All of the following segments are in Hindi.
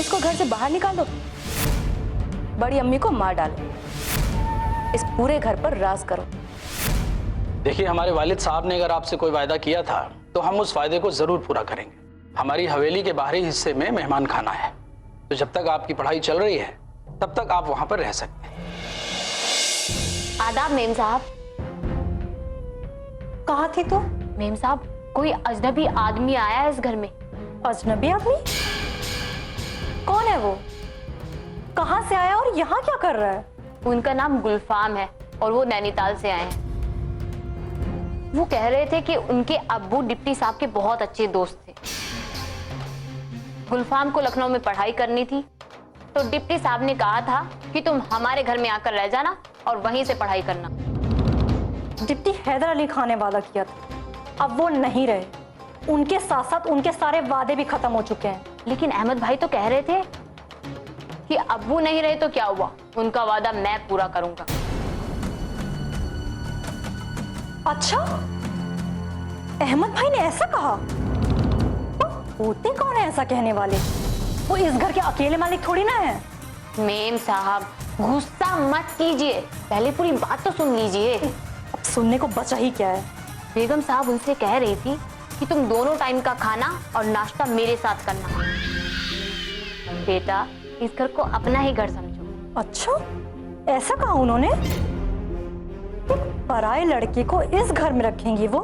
इसको घर से बाहर निकाल दो, बड़ी अम्मी को मार डालो, इस पूरे घर पर राज करो। देखिए, हमारे वालिद साहब ने अगर आपसे कोई वायदा किया था तो हम उस वायदे को जरूर पूरा करेंगे। हमारी हवेली के बाहरी हिस्से में मेहमान खाना है, तो जब तक आपकी पढ़ाई चल रही है तब तक आप वहां पर रह सकते हैं। आदाब मेम साहब। कहाँ थी तू? मेम साहब, कोई अजनबी आदमी आया है इस घर में। अजनबी आदमी? कौन है वो? कहाँ से आया और यहाँ क्या कर रहा है? उनका नाम गुलफाम है और वो नैनीताल से आए हैं। वो कह रहे थे कि उनके अब्बू डिप्टी साहब के बहुत अच्छे दोस्त थे। गुलफाम को लखनऊ में पढ़ाई करनी थी, तो डिप्टी साहब ने कहा था कि तुम हमारे घर में आकर रह जाना और वहीं से पढ़ाई करना। डिप्टी हैदर अली खान ने वादा किया था, अब वो नहीं रहे। उनके साथ साथ उनके सारे वादे भी खत्म हो चुके हैं। लेकिन अहमद भाई तो कह रहे थे कि अब्बू नहीं रहे तो क्या हुआ, उनका वादा मैं पूरा करूंगा। अच्छा, अहमद भाई ने ऐसा कहा? तो होते कौन है ऐसा कहने वाले? वो इस घर के अकेले मालिक थोड़ी ना है। मेम साहब, गुस्सा मत कीजिए, पहले पूरी बात तो सुन लीजिए। अब सुनने को बचा ही क्या है? बेगम साहब उनसे कह रही थी कि तुम दोनों टाइम का खाना और नाश्ता मेरे साथ करना। बेटा, इस घर को अपना ही घर समझो। अच्छा, ऐसा कहा उन्होंने? एक पराये लड़के को इस घर में रखेंगी वो?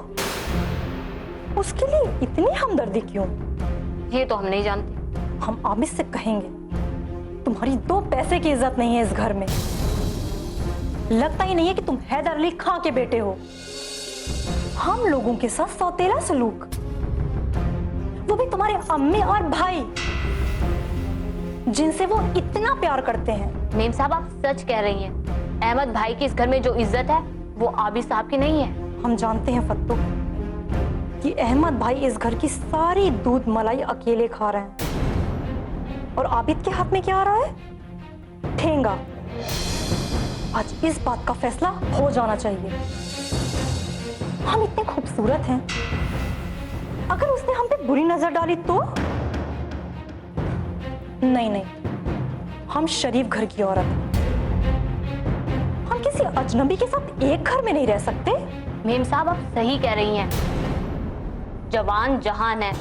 उसके लिए इतनी हमदर्दी क्यों? ये तो हम नहीं जानते। हम आमिर से कहेंगे, तुम्हारी 2 पैसे की इज्जत नहीं है इस घर में। लगता ही नहीं है कि तुम हैदर अली खां के बेटे हो। हम लोगों के साथ सौतेला सलूक, वो भी तुम्हारे अम्मी और भाई जिनसे वो इतना प्यार करते हैं। मेम साहब, आप सच कह रही हैं। अहमद भाई की इस घर में जो इज्जत है वो आबिद साहब की नहीं है। हम जानते हैं फत्तू कि अहमद भाई इस घर की सारी दूध मलाई अकेले खा रहे हैं, और आबिद के हाथ में क्या आ रहा है? ठेंगा। आज इस बात का फैसला हो जाना चाहिए। हम इतने खूबसूरत हैं, अगर उसने हम पे बुरी नजर डाली तो? नहीं नहीं, हम शरीफ घर की औरत हैं। हम किसी अजनबी के साथ एक घर में नहीं रह सकते। मेम साहब, आप सही कह रही हैं। जवान जहान है,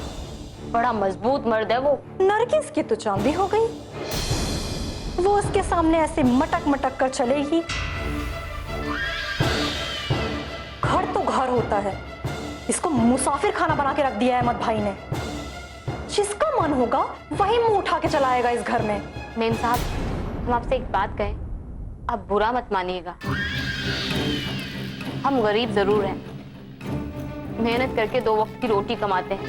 बड़ा मजबूत मर्द है वो। नरगिस की तो चांदी हो गई, वो उसके सामने ऐसे मटक मटक कर चलेगी। घर तो घर होता है, इसको मुसाफिर खाना बना के रख दिया है अहमद भाई ने। जिसका मन होगा वही मुंह उठा के चलाएगा इस घर में। मेम साहब, हम आपसे एक बात कहें, आप बुरा मत मानिएगा। हम गरीब जरूर हैं, मेहनत करके 2 वक्त की रोटी कमाते हैं।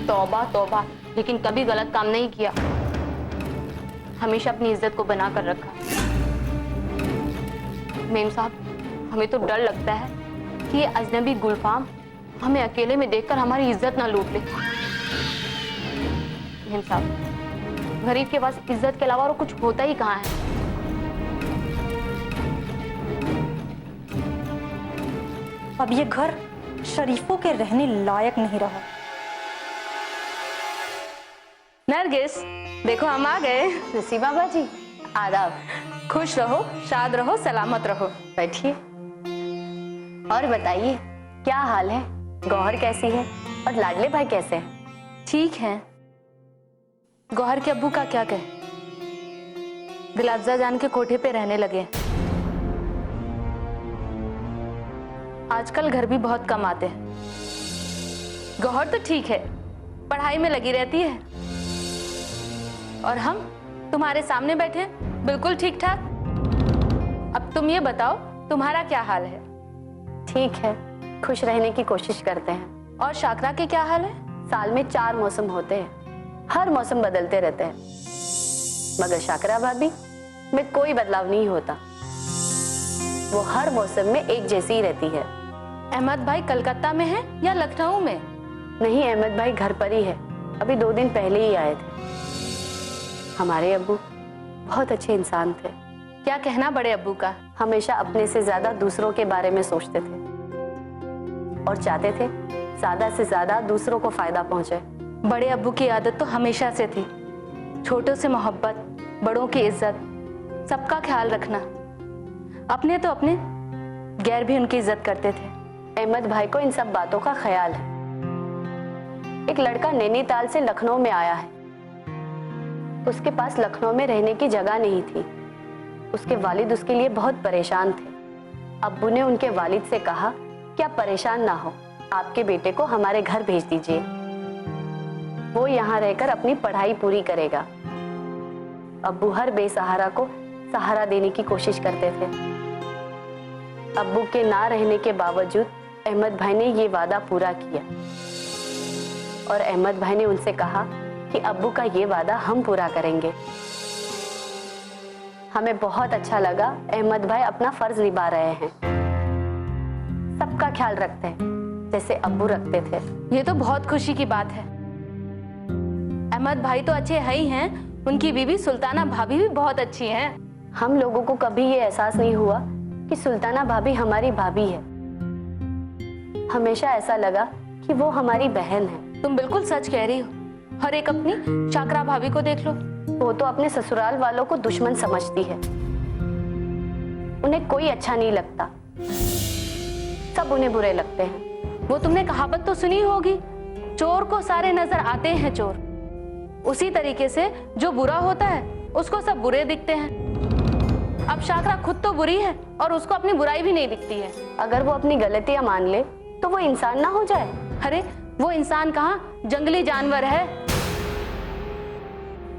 तौबा तौबा, लेकिन कभी गलत काम नहीं किया। हमेशा अपनी इज्जत को बना कर रखा। मेम साहब, हमें तो डर लगता है कि ये अजनबी गुलफाम हमें अकेले में देखकर हमारी इज्जत ना लूट ले। मेम साहब, गरीब के पास इज्जत के अलावा और कुछ होता ही कहाँ है। अब ये घर शरीफों के रहने लायक नहीं रहा। नरगिस, देखो हम आ गए। नसीबा बाजी, आदाब। खुश रहो, शाद रहो, सलामत रहो। बैठिए और बताइए, क्या हाल है? गौहर कैसी है और लाडले भाई कैसे हैं? ठीक है। गौहर के अब्बू का क्या कहे, गुलाबजा जान के कोठे पे रहने लगे। आजकल घर भी बहुत कम आते हैं। गौहर तो ठीक है, पढ़ाई में लगी रहती है, और हम तुम्हारे सामने बैठे हैं, बिल्कुल ठीक ठाक। अब तुम ये बताओ, तुम्हारा क्या हाल है? ठीक है, खुश रहने की कोशिश करते हैं। और शाकरा के क्या हाल है? साल में 4 मौसम होते हैं, हर मौसम बदलते रहते हैं, मगर शाकरा भाभी में कोई बदलाव नहीं होता। वो हर मौसम में एक जैसी ही रहती है। अहमद भाई कलकत्ता में है या लखनऊ में? नहीं, अहमद भाई घर पर ही है, अभी 2 दिन पहले ही आए थे। हमारे अब्बू बहुत अच्छे इंसान थे। क्या कहना बड़े अब्बू का? हमेशा अपने से ज्यादा दूसरों के बारे में सोचते थे और चाहते थे ज्यादा से ज्यादा दूसरों को फायदा पहुंचे। बड़े अब्बू की आदत तो हमेशा से थी, छोटों से मोहब्बत, बड़ों की इज्जत, सबका ख्याल रखना। अपने तो अपने, गैर भी उनकी इज्जत करते थे। अहमद भाई को इन सब बातों का ख्याल है। एक लड़का नैनीताल से लखनऊ में आया है। उसके पास लखनऊ में रहने की जगह नहीं थी। उसके वालिद उसके लिए बहुत परेशान थे। अब्बू ने उनके वालिद से कहा कि आप परेशान ना हो, आपके बेटे को हमारे घर भेज दीजिए, वो यहाँ रहकर अपनी पढ़ाई पूरी करेगा। अब्बू हर बेसहारा को सहारा देने की कोशिश करते थे। अब्बू के ना रहने के बावजूद अहमद भाई ने ये वादा पूरा किया और अहमद भाई ने उनसे कहा कि अब्बू का ये वादा हम पूरा करेंगे। हमें बहुत अच्छा लगा, अहमद भाई अपना फर्ज निभा रहे हैं, सबका ख्याल रखते हैं जैसे अब्बू रखते थे। ये तो बहुत खुशी की बात है। अहमद भाई तो अच्छे है ही हैं, उनकी बीवी सुल्ताना भाभी भी बहुत अच्छी हैं। हम लोगों को कभी ये एहसास नहीं हुआ कि सुल्ताना भाभी हमारी भाभी है। हमेशा ऐसा लगा कि वो हमारी बहन है। तुम बिल्कुल सच कह रही हो। और एक अपनी शाकरा भाभी को देख लो, वो तो अपने ससुराल वालों को दुश्मन समझती है। उन्हें कोई अच्छा नहीं लगता, सब उन्हें बुरे लगते हैं। वो तुमने कहावत तो सुनी होगी, चोर को सारे नजर आते हैं चोर। उसी तरीके से जो बुरा होता है उसको सब बुरे दिखते हैं। अब शाकरा खुद तो बुरी है और उसको अपनी बुराई भी नहीं दिखती है। अगर वो अपनी गलतियां मान ले तो वो इंसान ना हो जाए। अरे वो इंसान कहाँ, जंगली जानवर है।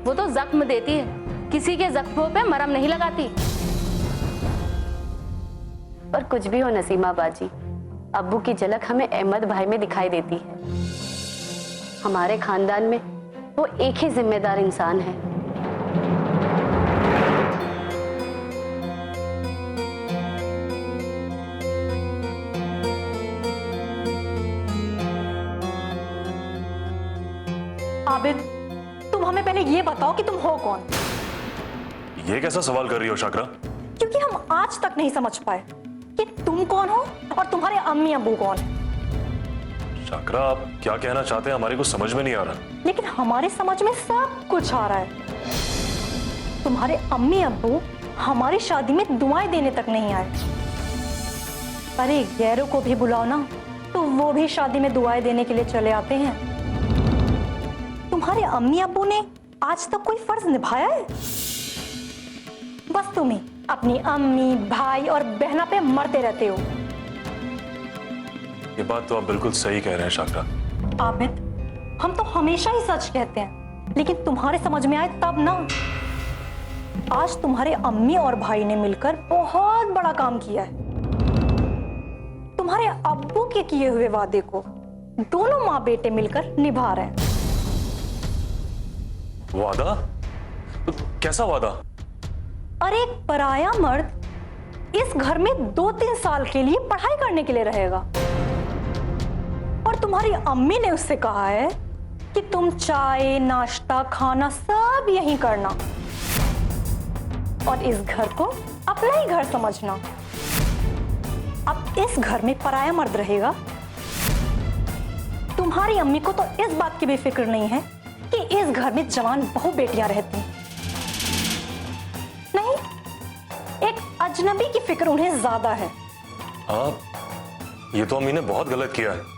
वो तो जख्म देती है, किसी के जख्मों पे मरहम नहीं लगाती। पर कुछ भी हो नसीमा बाजी, अब्बू की झलक हमें अहमद भाई में दिखाई देती है। हमारे खानदान में वो एक ही जिम्मेदार इंसान है। आबिद, तुम हमें पहले ये बताओ कि तुम हो कौन? ये कैसा सवाल कर रही हो शाकरा? क्योंकि हम आज तक नहीं समझ पाए कि तुम कौन हो और तुम्हारे अम्मी अब्बू कौन है। शाकरा, आप क्या कहना चाहते हैं हमारे को समझ में नहीं आ रहा। लेकिन हमारे समझ में सब कुछ आ रहा है। तुम्हारे अम्मी अब्बू हमारी शादी में दुआएं देने तक नहीं आए। अरे गैरों को भी बुलाओ ना, तो वो भी शादी में दुआएं देने के लिए चले आते हैं। तुम्हारे अम्मी अब्बू ने आज तक कोई फर्ज निभाया है? बस तुम ही अपनी अम्मी, भाई और बहना पे मरते रहते हो। ये बात तो आप बिल्कुल सही कह रहे हैं शाकरा। आबिद, हम तो हमेशा ही सच कहते हैं, लेकिन तुम्हारे समझ में आए तब ना। आज तुम्हारे अम्मी और भाई ने मिलकर बहुत बड़ा काम किया है। तुम्हारे अब्बू के किए हुए वादे को दोनों माँ बेटे मिलकर निभा रहे हैं। वादा? कैसा वादा? और एक पराया मर्द इस घर में 2-3 साल के लिए पढ़ाई करने के लिए रहेगा। और तुम्हारी अम्मी ने उससे कहा है कि तुम चाय, नाश्ता, खाना सब यहीं करना और इस घर को अपना ही घर समझना। अब इस घर में पराया मर्द रहेगा। तुम्हारी अम्मी को तो इस बात की भी फिक्र नहीं है कि इस घर में जवान बहु बेटियां रहती हैं। नहीं, एक अजनबी की फिक्र उन्हें ज्यादा है। हाँ, ये तो अम्मी ने बहुत गलत किया है।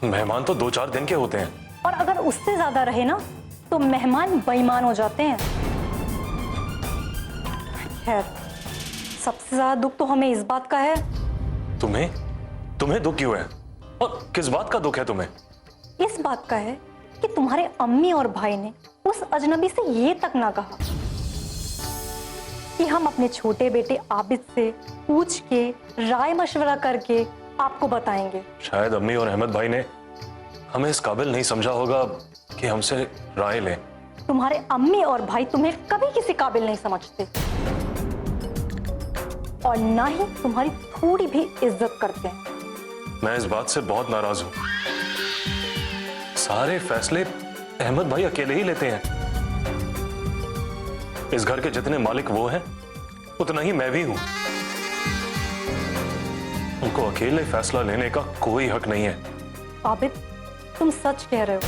मेहमान तो 2-4 दिन के होते हैं। और अगर उससे ज्यादा रहे ना तो मेहमान बेईमान हो जाते हैं। खैर, सबसे ज्यादा दुख तो हमें इस बात का है। तुम्हें दुख क्यों है? और किस बात का दुख है तुम्हें? इस बात का है कि तुम्हारे अम्मी और भाई ने उस अजनबी से ये तक ना कहा कि हम अपने छोटे बेटे आबिद से पूछ के, राय मशवरा करके आपको बताएंगे। शायद अम्मी और अहमद भाई ने हमें इस काबिल नहीं समझा होगा कि हमसे राय लें। तुम्हारे अम्मी और भाई तुम्हें कभी किसी काबिल नहीं समझते और ना ही तुम्हारी थोड़ी भी इज्जत करते हैं। मैं इस बात से बहुत नाराज हूं। सारे फैसले अहमद भाई अकेले ही लेते हैं। इस घर के जितने मालिक वो हैं, उतना ही मैं भी हूं। उनको अकेले फैसला लेने का कोई हक नहीं है। आबिद, तुम सच कह रहे हो। तुम्हारे अम्मी और भाई तुम्हें कभी किसी काबिल नहीं समझते और ना ही तुम्हारी थोड़ी भी इज्जत करते हैं। मैं इस बात से बहुत नाराज हूं। सारे फैसले अहमद भाई अकेले ही लेते हैं। इस घर के जितने मालिक वो हैं, उतना ही मैं भी हूं। उनको अकेले फैसला लेने का कोई हक नहीं है। आबिद, तुम सच कह रहे हो।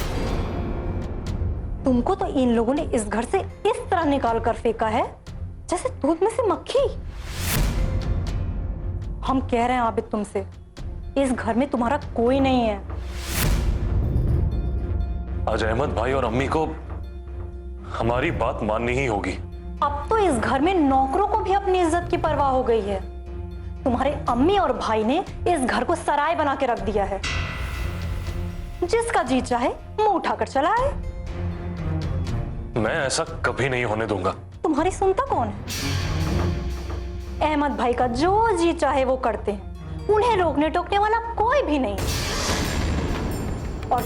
तुमको तो इन लोगों ने इस घर से इस तरह निकाल कर फेंका है जैसे दूध में से मक्खी। हम कह रहे हैं आबिद तुमसे, इस घर में तुम्हारा कोई नहीं है। आज अहमद भाई और अम्मी को हमारी बात माननी ही होगी। अब तो इस घर में नौकरों को भी अपनी इज्जत की परवाह हो गई है। तुम्हारे अम्मी और भाई ने इस घर को सराय बना के रख दिया है। जिसका जी चाहे मुंह उठाकर चला आए। मैं ऐसा कभी नहीं होने दूंगा। तुम्हारी सुनता कौन है? अहमद भाई का जो जी चाहे वो करते हैं, उन्हें रोकने टोकने वाला कोई भी नहीं। और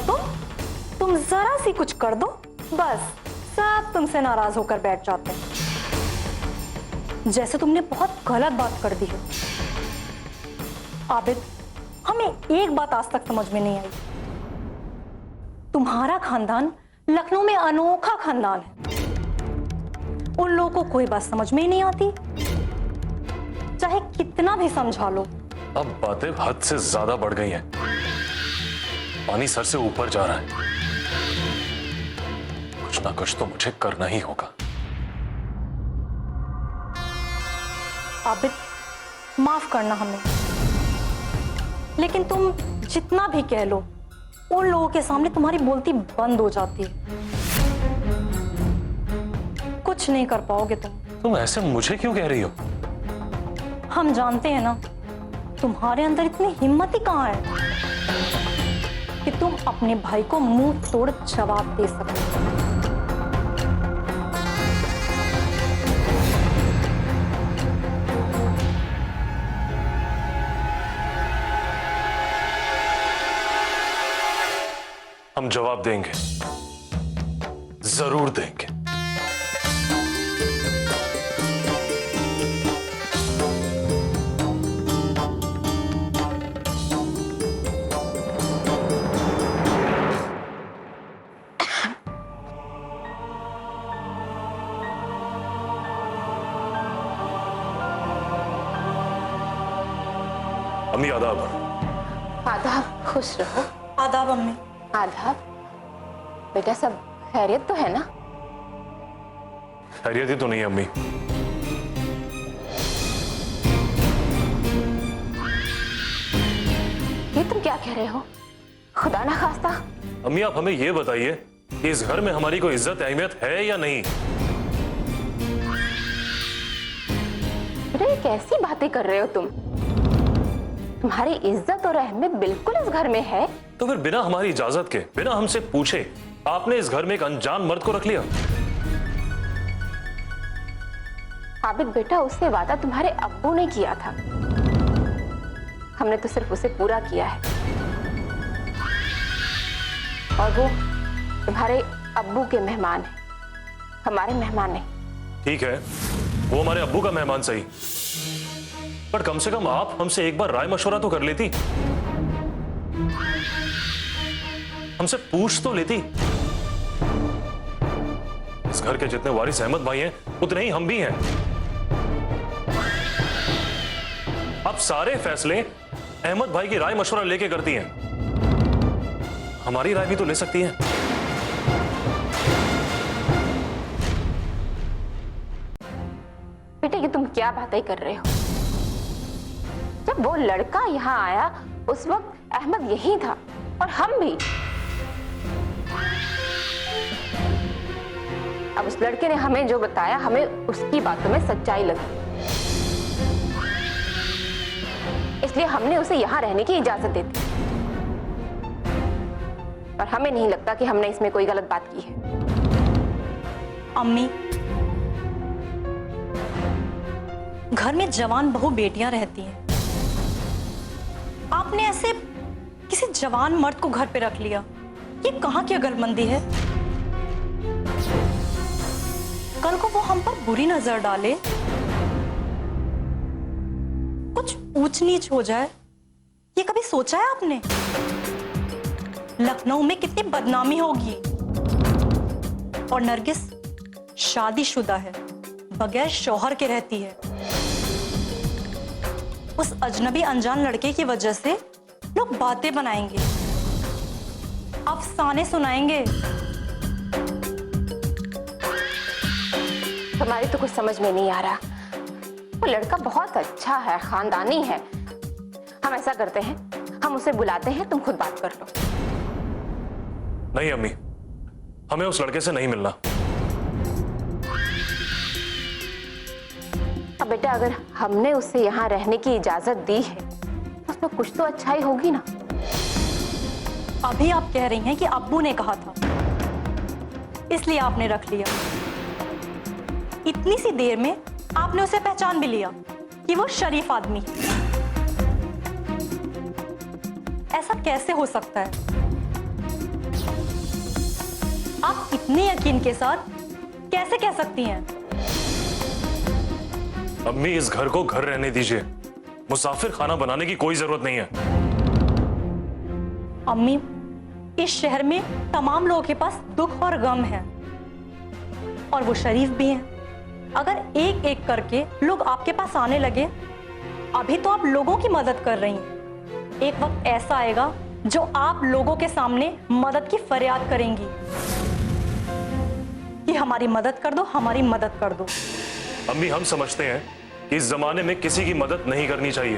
तुम जरा सी कुछ कर दो, बस सब तुमसे नाराज होकर बैठ जाते हैं, जैसे तुमने बहुत गलत बात कर दी है। आबिद, हमें एक बात आज तक समझ में नहीं आई। तुम्हारा खानदान लखनऊ में अनोखा खानदान है। उन लोगों को कोई बात समझ में ही नहीं आती, चाहे कितना भी समझा लो। अब बातें हद से ज्यादा बढ़ गई हैं। पानी सर से ऊपर जा रहा है। कुछ ना कुछ तो मुझे करना ही होगा। आबिद, माफ करना हमें, लेकिन तुम जितना भी कह लो, उन लोगों के सामने तुम्हारी बोलती बंद हो जाती है। कुछ नहीं कर पाओगे तुम ऐसे मुझे क्यों कह रही हो? हम जानते हैं ना, तुम्हारे अंदर इतनी हिम्मत ही कहां है कि तुम अपने भाई को मुंह तोड़ जवाब दे सको। हम जवाब देंगे, जरूर देंगे। अम्मी आदाब। आदाब, खुश रहो। आदाब अम्मी। आदाब। बेटा, सब खैरियत तो है ना? खैरियत ही तो नहीं है अम्मी। ये तुम क्या कह रहे हो? खुदा ना खास्ता। अम्मी, आप हमें ये बताइए कि इस घर में हमारी कोई इज्जत अहमियत है या नहीं? बेटा, ये कैसी बातें कर रहे हो तुम? तुम्हारी इज्जत और अहमियत बिल्कुल इस घर में है। तो फिर बिना हमारी इजाजत के, बिना हमसे पूछे आपने इस घर में एक अनजान मर्द को रख लिया। आबिद बेटा, उससे वादा तुम्हारे अब्बू ने किया था। हमने तो सिर्फ उसे पूरा किया है। और वो तुम्हारे अब्बू के मेहमान है, हमारे मेहमान नहीं। ठीक है, वो हमारे अब्बू का मेहमान सही, पर कम से कम आप हमसे एक बार राय मशवरा तो कर लेती, हमसे पूछ तो लेती। इस घर के जितने वारिस अहमद भाई हैं, उतने ही हम भी हैं। आप सारे फैसले अहमद भाई की राय मशवरा लेके करती हैं। हमारी राय भी तो ले सकती हैं। बेटा, ये तुम क्या बातें कर रहे हो? जब वो लड़का यहाँ आया उस वक्त अहमद यही था, और हम भी। अब उस लड़के ने हमें जो बताया, हमें उसकी बातों में सच्चाई लगी, इसलिए हमने उसे यहाँ रहने की इजाजत दे दी। और हमें नहीं लगता कि हमने इसमें कोई गलत बात की है। अम्मी, घर में जवान बहू बेटियां रहती हैं। आपने ऐसे किसी जवान मर्द को घर पे रख लिया, ये कहां की अकलमंदी है? कल को वो हम पर बुरी नजर डाले, कुछ ऊंच नीच हो जाए, ये कभी सोचा है आपने? लखनऊ में कितनी बदनामी होगी। और नरगिस शादीशुदा है, बगैर शौहर के रहती है। उस अजनबी अनजान लड़के की वजह से लोग बातें बनाएंगे, अफसाने सुनाएंगे। हमारी तो कुछ समझ में नहीं आ रहा। वो लड़का बहुत अच्छा है, खानदानी है। हम ऐसा करते हैं, हम उसे बुलाते हैं, तुम खुद बात कर लो। नहीं अम्मी, हमें उस लड़के से नहीं मिलना। अब बेटा, अगर हमने उसे यहाँ रहने की इजाजत दी है तो उसमें कुछ तो अच्छाई होगी ना। अभी आप कह रही हैं कि अब्बू ने कहा था, इसलिए आपने रख लिया। इतनी सी देर में आपने उसे पहचान भी लिया कि वो शरीफ आदमी है। ऐसा कैसे हो सकता है? आप इतने यकीन के साथ कैसे कह सकती हैं? अम्मी, इस घर को घर रहने दीजिए। मुसाफिर खाना बनाने की कोई जरूरत नहीं है। अम्मी, इस शहर में तमाम लोगों के पास दुख और गम है, और वो शरीफ भी हैं। अगर एक एक करके लोग आपके पास आने लगे, अभी तो आप लोगों की मदद कर रही हैं, एक वक्त ऐसा आएगा जो आप लोगों के सामने मदद की फरियाद करेंगी कि हमारी मदद कर दो, हमारी मदद कर दो। अम्मी, हम समझते हैं कि इस जमाने में किसी की मदद नहीं करनी चाहिए।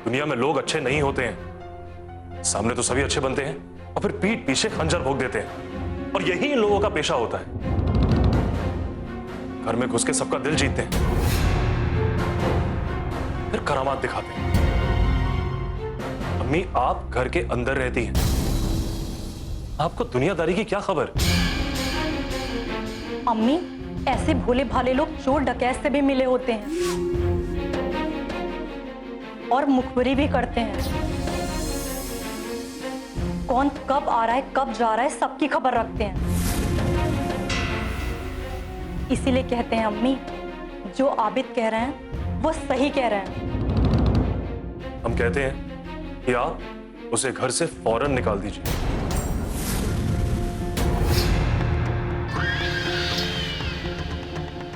दुनिया में लोग अच्छे नहीं होते हैं। सामने तो सभी अच्छे बनते हैं और फिर पीठ पीछे खंजर भोंक देते हैं, और यही इन लोगों का पेशा होता है। घर में घुस के सबका दिल जीतते हैं, फिर करामात दिखाते हैं। अम्मी, आप घर के अंदर रहती हैं, आपको दुनियादारी की क्या खबर? अम्मी, ऐसे भोले भाले लोग चोर डकैत से भी मिले होते हैं और मुखबिरी भी करते हैं। कौन कब आ रहा है, कब जा रहा है, सबकी खबर रखते हैं। इसीलिए कहते हैं अम्मी, जो आबिद कह रहे हैं वो सही कह रहे हैं। हम कहते हैं कि आप उसे घर से फौरन निकाल दीजिए।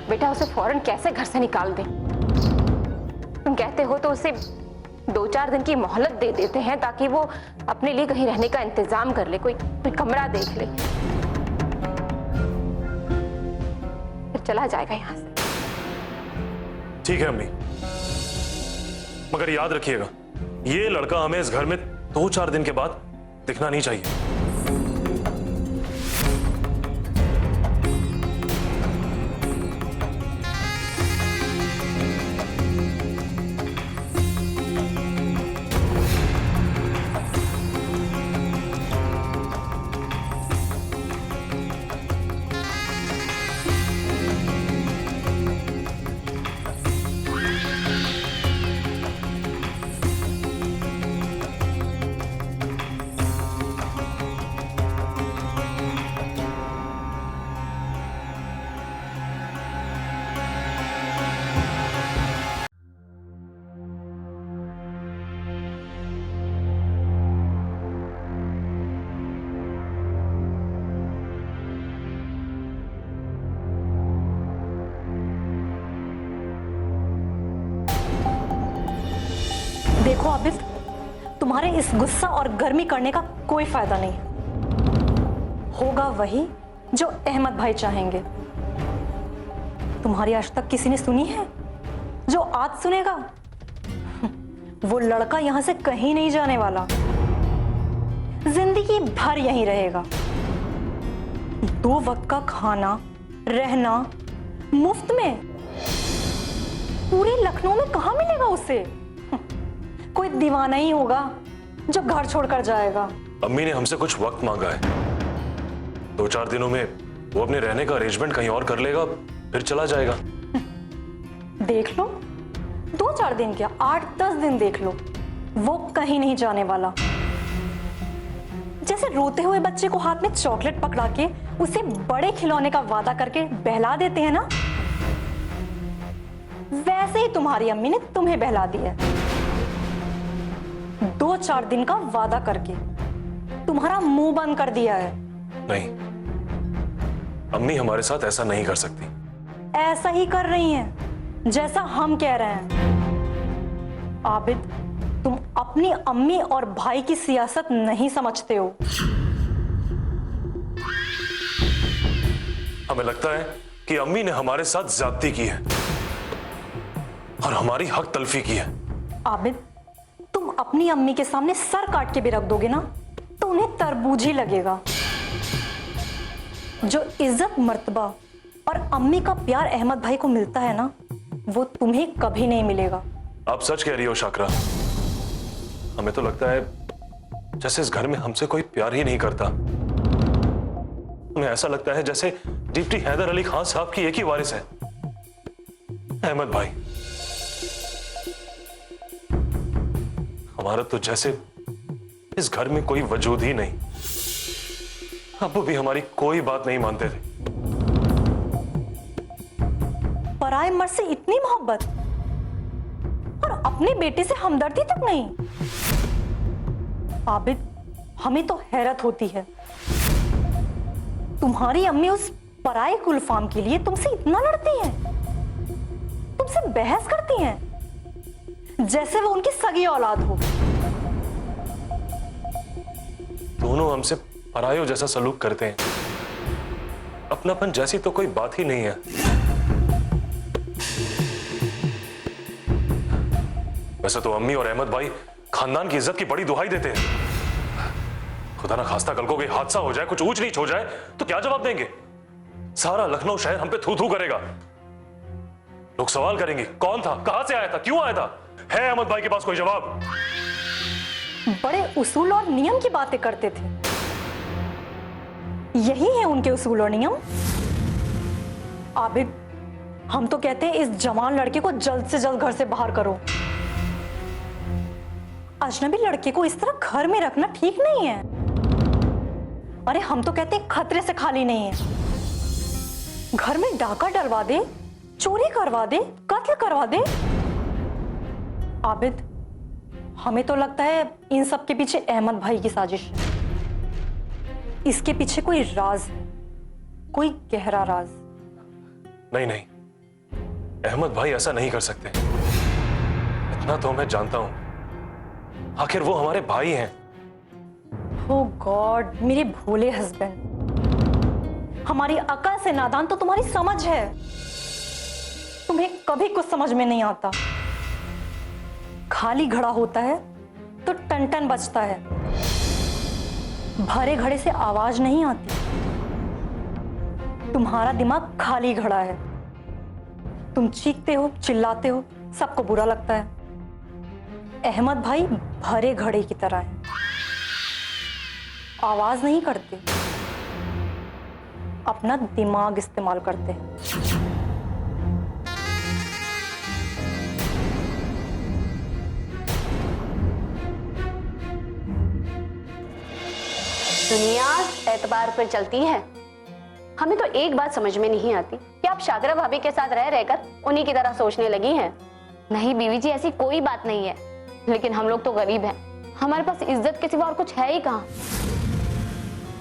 बेटा, उसे फौरन कैसे घर से निकाल दें? तुम कहते हो तो उसे 2-4 दिन की मोहलत दे देते हैं, ताकि वो अपने लिए कहीं रहने का इंतजाम कर ले, कोई कमरा देख ले, फिर चला जाएगा यहां से। ठीक है अम्मी, मगर याद रखिएगा, ये लड़का हमें इस घर में 2-4 दिन के बाद दिखना नहीं चाहिए। देखो आबिद, तुम्हारे इस गुस्सा और गर्मी करने का कोई फायदा नहीं है। होगा वही जो अहमद भाई चाहेंगे। तुम्हारी आज तक किसी ने सुनी है? जो आज सुनेगा, वो लड़का यहां से कहीं नहीं जाने वाला, जिंदगी भर यहीं रहेगा। 2 वक्त का खाना, रहना मुफ्त में। पूरे लखनऊ में कहां मिलेगा उसे? कोई दीवाना ही होगा जो घर छोड़कर जाएगा। अम्मी ने हमसे कुछ वक्त मांगा है। 2-4 दिनों में वो अपने रहने का अरेंजमेंट कहीं और कर लेगा, फिर चला जाएगा। देख लो, 2-4 दिन क्या, 8-10 दिन देख लो, वो कहीं नहीं जाने वाला। जैसे रोते हुए बच्चे को हाथ में चॉकलेट पकड़ा के उसे बड़े खिलौने का वादा करके बहला देते हैं ना, वैसे ही तुम्हारी अम्मी ने तुम्हें बहला दिया। 2-4 दिन का वादा करके तुम्हारा मुंह बंद कर दिया है। नहीं, अम्मी हमारे साथ ऐसा नहीं कर सकती। ऐसा ही कर रही हैं, जैसा हम कह रहे हैं। आबिद, तुम अपनी अम्मी और भाई की सियासत नहीं समझते हो। हमें लगता है कि अम्मी ने हमारे साथ ज्यादती की है और हमारी हक तलफी की है। आबिद, तुम अपनी अम्मी के सामने सर काट के भी रख दोगे ना तो उन्हें तरबूज ही लगेगा। जो इज्जत, मर्तबा और अम्मी का प्यार अहमद भाई को मिलता है ना, वो तुम्हें कभी नहीं मिलेगा। आप सच कह रही हो शाकरा। हमें तो लगता है जैसे इस घर में हमसे कोई प्यार ही नहीं करता। हमें ऐसा लगता है जैसे डिप्टी हैदर अली खान साहब की एक ही वारिस है, अहमद भाई। हमारा तो जैसे इस घर में कोई वजूद ही नहीं। अब्बू भी हमारी कोई बात नहीं मानते थे। पराए मर्द से इतनी मोहब्बत और अपने बेटे से हमदर्दी तक नहीं। आबिद, हमें तो हैरत होती है। तुम्हारी अम्मी उस पराए गुलफाम के लिए तुमसे इतना लड़ती हैं, तुमसे बहस करती हैं जैसे वो उनकी सगी औलाद हो। दोनों हमसे परायों जैसा सलूक करते हैं। अपनापन जैसी तो कोई बात ही नहीं है। वैसे तो अम्मी और अहमद भाई खानदान की इज्जत की बड़ी दुहाई देते हैं। खुदा ना खास्ता कल को कोई हादसा हो जाए, कुछ ऊंच नीच हो जाए तो क्या जवाब देंगे? सारा लखनऊ शहर हम पे थू थू करेगा। लोग सवाल करेंगे कौन था, कहां से आया था, क्यों आया था। है अहमद भाई के पास कोई जवाब? बड़े उसूल और नियम की बातें करते थे। यही है उनके उसूल और नियम। आबिद, हम तो कहते हैं इस जवान लड़के को जल्द से जल्द घर से बाहर करो। अजनबी लड़के को इस तरह घर में रखना ठीक नहीं है। अरे हम तो कहते हैं खतरे से खाली नहीं है। घर में डाका डलवा दे, चोरी करवा दे, कत्ल करवा दे। आबिद, हमें तो लगता है इन सब के पीछे अहमद भाई की साजिश है। इसके पीछे कोई राज है, कोई गहरा राज। नहीं नहीं, अहमद भाई ऐसा नहीं कर सकते। इतना तो मैं जानता हूं। आखिर वो हमारे भाई हैं। ओ गॉड, मेरे भोले हस्बैंड। हमारी अकल से नादान तो तुम्हारी समझ है। तुम्हें कभी कुछ समझ में नहीं आता। खाली घड़ा होता है तो टन टन बजता है, भरे घड़े से आवाज नहीं आती। तुम्हारा दिमाग खाली घड़ा है। तुम चीखते हो, चिल्लाते हो, सबको बुरा लगता है। अहमद भाई भरे घड़े की तरह है, आवाज नहीं करते, अपना दिमाग इस्तेमाल करते हैं। दुनिया एतबार पर चलती है। हमें तो एक बात समझ में नहीं आती कि आप शाकरा भाभी के साथ रह रहकर उन्हीं की तरह सोचने लगी हैं। नहीं बीवी जी, ऐसी कोई बात नहीं है, लेकिन हम लोग तो गरीब हैं। हमारे पास इज्जत के सिवा और कुछ है ही कहाँ।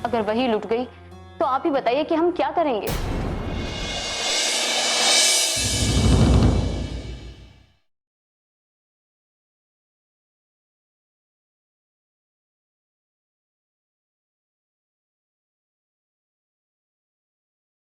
अगर वही लुट गई तो आप ही बताइए कि हम क्या करेंगे।